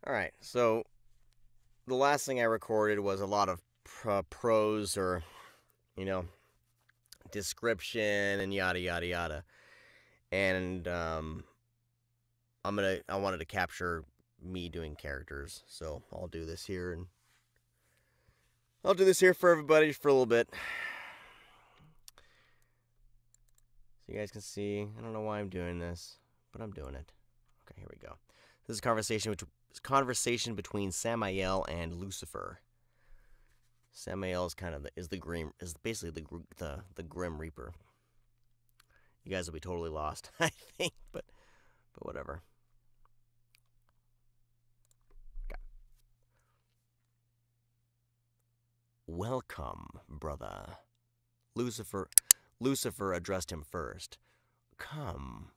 Alright, so the last thing I recorded was a lot of prose or, you know, description and yada yada yada. And I wanted to capture me doing characters, so I'll do this here for everybody for a little bit. So you guys can see. I don't know why I'm doing this, but I'm doing it. Okay, here we go. This is a conversation between Samael and Lucifer. Samael is basically the Grim Reaper. You guys will be totally lost, I think, but whatever. Okay. Welcome, brother. Lucifer addressed him first. Come,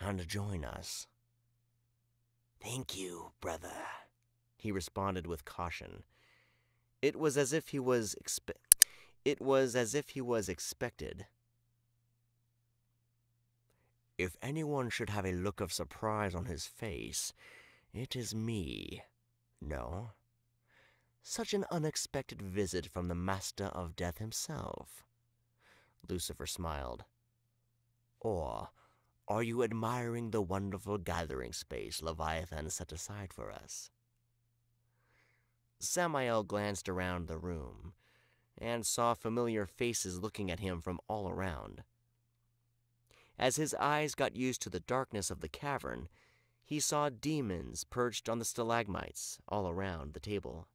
and join us. Thank you, brother, he responded with caution. It was as if he was expected. If anyone should have a look of surprise on his face, it is me. No? Such an unexpected visit from the Master of Death himself. Lucifer smiled. Or are you admiring the wonderful gathering space Leviathan set aside for us? Samael glanced around the room and saw familiar faces looking at him from all around. As his eyes got used to the darkness of the cavern, he saw demons perched on the stalagmites all around the table.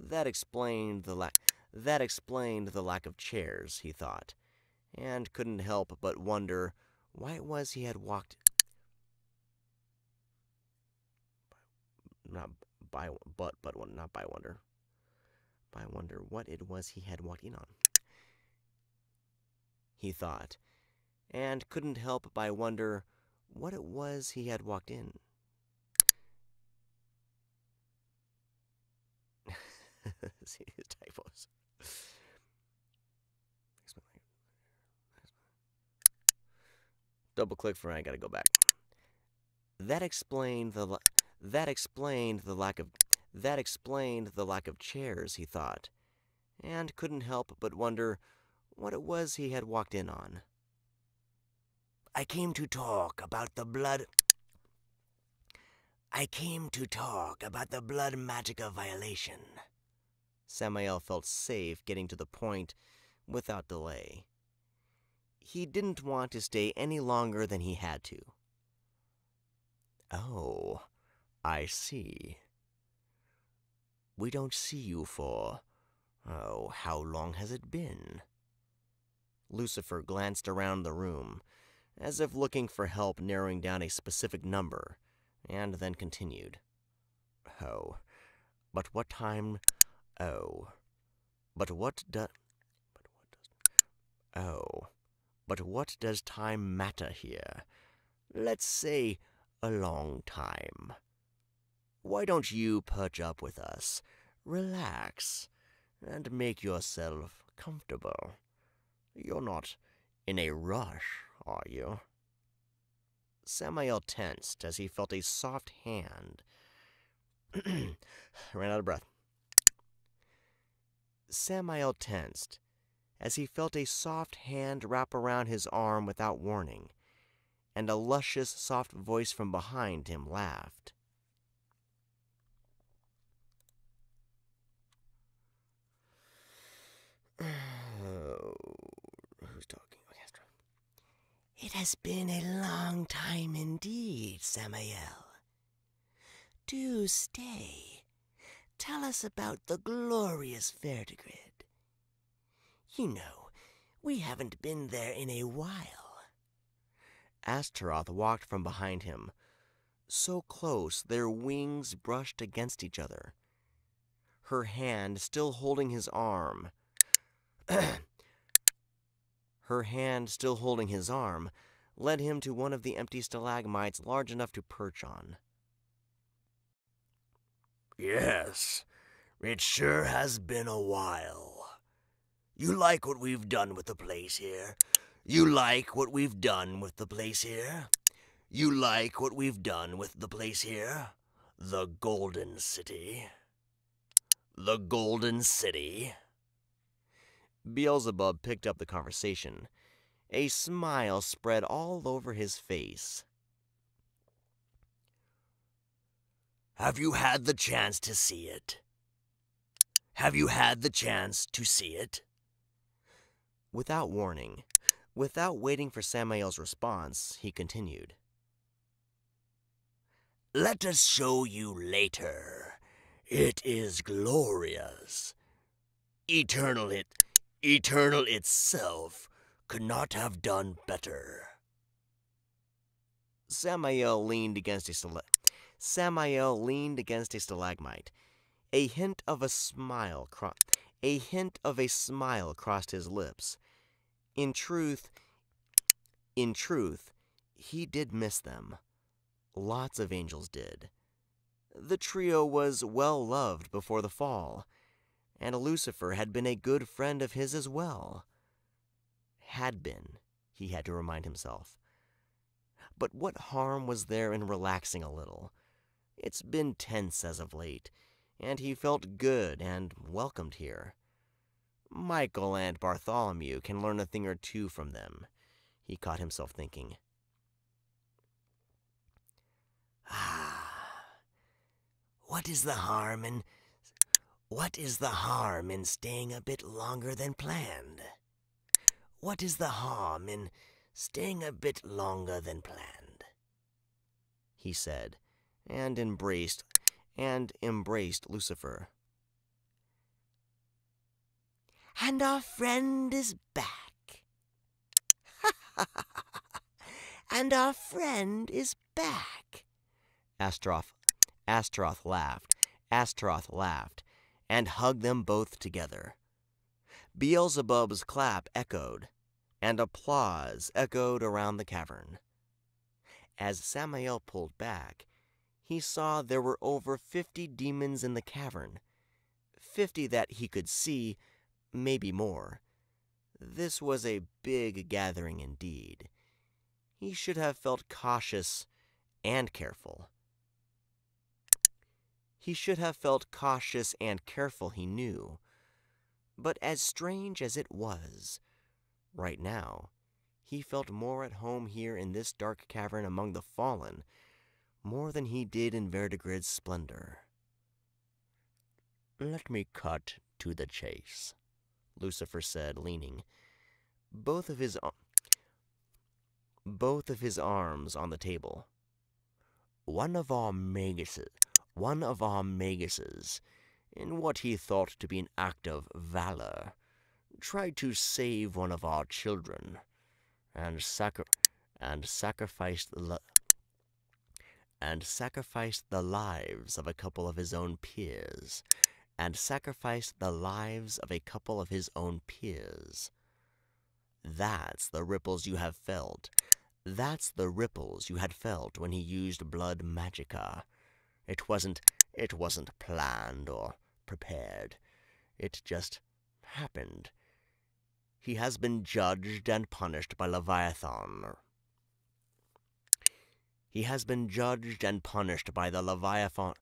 That explained the lack of chairs, he thought, and couldn't help but wonder why it was he had walked what it was he had walked in on. He thought, and couldn't help but wonder what it was he had walked in. See his typos. Double click for I gotta go back. That explained the lack of chairs, he thought, and couldn't help but wonder what it was he had walked in on. I came to talk about the blood magica violation. Samael felt safe getting to the point without delay. He didn't want to stay any longer than he had to. Oh, I see. We don't see you for, how long has it been? Lucifer glanced around the room, as if looking for help narrowing down a specific number, and then continued. But what does time matter here? Let's say a long time. Why don't you perch up with us, relax, and make yourself comfortable? You're not in a rush, are you? Samael tensed as he felt a soft hand. Ran out of breath. Samael tensed as he felt a soft hand wrap around his arm without warning, and a luscious, soft voice from behind him laughed. Who's talking? It has been a long time indeed, Samael. Do stay. Tell us about the glorious Vertigrid. You know, we haven't been there in a while. Astaroth walked from behind him, so close their wings brushed against each other. Her hand still holding his arm. Led him to one of the empty stalagmites large enough to perch on. Yes, it sure has been a while. You like what we've done with the place here? You like what we've done with the place here? You like what we've done with the place here? The Golden City. The Golden City. Beelzebub picked up the conversation. A smile spread all over his face. Have you had the chance to see it? Have you had the chance to see it? Without warning, without waiting for Samael's response, he continued. Let us show you later. It is glorious. Eternal itself could not have done better. Samael leaned against a stalagmite. A hint of a smile crossed his lips. In truth, he did miss them. Lots of angels did. The trio was well loved before the fall, and Lucifer had been a good friend of his as well. Had been, he had to remind himself. But what harm was there in relaxing a little? It's been tense as of late, and he felt good and welcomed here. Michael and Bartholomew can learn a thing or two from them, he caught himself thinking. What is the harm in staying a bit longer than planned? What is the harm in staying a bit longer than planned? He said, and embraced Lucifer. And our friend is back. And our friend is back. Astaroth laughed, and hugged them both together. Beelzebub's clap echoed, and applause echoed around the cavern. As Samael pulled back, he saw there were over 50 demons in the cavern. 50 that he could see, maybe more. This was a big gathering indeed. He should have felt cautious and careful. He knew. But as strange as it was, right now, he felt more at home here in this dark cavern among the fallen, more than he did in Verdigrid's splendor. Let me cut to the chase, Lucifer said, leaning, both of his arms on the table. One of our maguses, in what he thought to be an act of valor, tried to save one of our children, and sacrificed the lives of a couple of his own peers. That's the ripples you have felt. That's the ripples you had felt when he used blood magicka. It wasn't planned or prepared. It just happened. He has been judged and punished by Leviathan. He has been judged and punished by the Leviathan.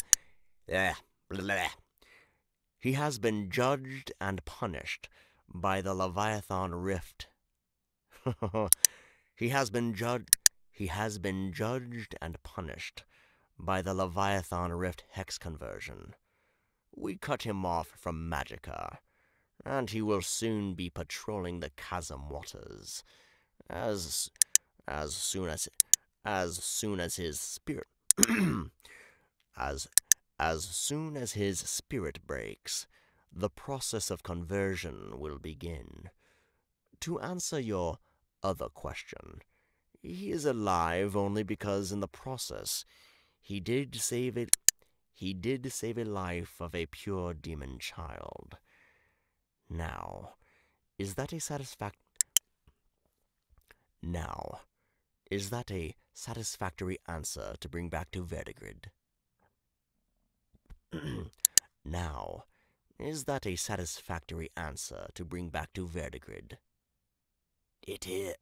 He has been judged and punished by the Leviathan rift. He has been judged and punished by the Leviathan rift hex conversion. We cut him off from magicka, and he will soon be patrolling the chasm waters. As soon as his spirit as soon as his spirit breaks, the process of conversion will begin. To answer your other question, he is alive only because in the process he did save a life of a pure demon child. Now, is that a satisfactory answer to bring back to Verdigrid? Now, is that a satisfactory answer to bring back to Verdigrid? It is.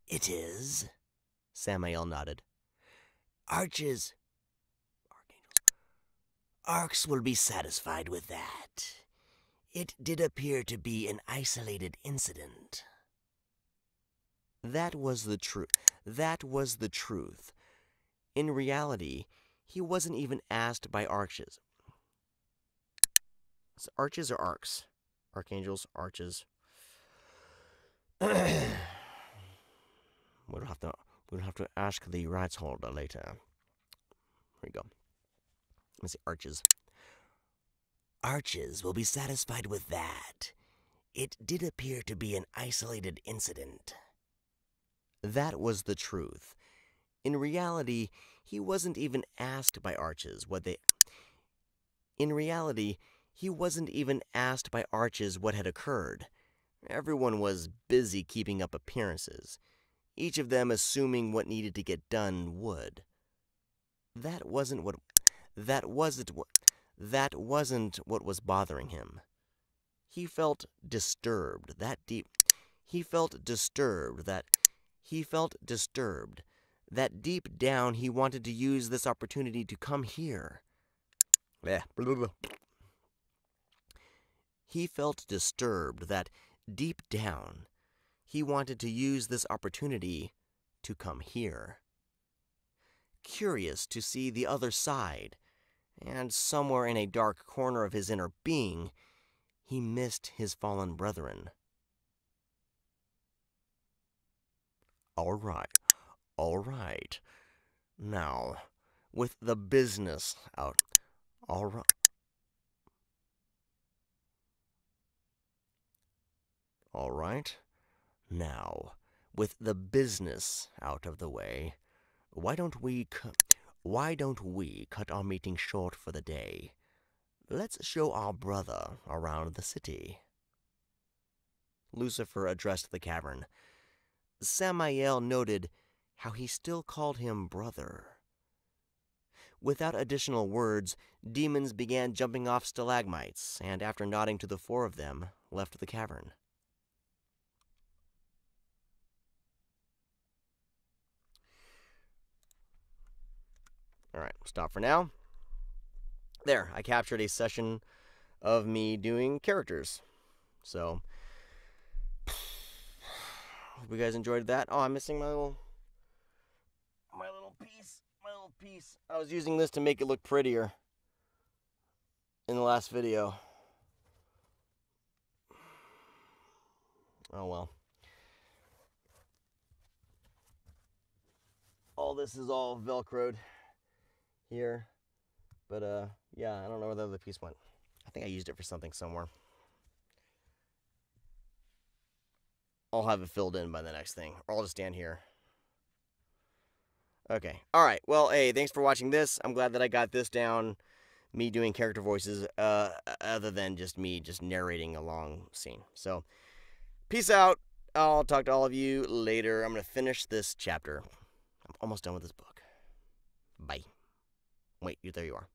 It is. Samael nodded. Arches. Arcs will be satisfied with that. It did appear to be an isolated incident. That was the truth. That was the truth. In reality, he wasn't even asked by arches. Arches or arcs? Archangels, arches. We'll have to ask the rights holder later. Here we go. Let's see, arches. Arches will be satisfied with that. It did appear to be an isolated incident. That was the truth. In reality, he wasn't even asked by arches what they... In reality, he wasn't even asked by arches what had occurred. Everyone was busy keeping up appearances, each of them assuming what needed to get done would. That wasn't what was bothering him. He felt disturbed that deep down he wanted to use this opportunity to come here. He felt disturbed that deep down he wanted to use this opportunity to come here. Curious to see the other side, and somewhere in a dark corner of his inner being, he missed his fallen brethren. All right. Now, with the business out. All right. Now, with the business out of the way, why don't we cut our meeting short for the day? Let's show our brother around the city. Lucifer addressed the cavern. Samael noted how he still called him brother. Without additional words, demons began jumping off stalagmites, and after nodding to the four of them, left the cavern. All right, stop for now. There, I captured a session of me doing characters. So, hope you guys enjoyed that. Oh, I'm missing my little piece. I was using this to make it look prettier in the last video. Oh well. All this is all Velcroed here. But, yeah, I don't know where the other piece went. I think I used it for something somewhere. I'll have it filled in by the next thing. Or I'll just stand here. Okay. Alright. Well, hey, thanks for watching this. I'm glad that I got this down. Me doing character voices, other than just me just narrating a long scene. So, peace out. I'll talk to all of you later. I'm going to finish this chapter. I'm almost done with this book. Bye. Wait, there you are.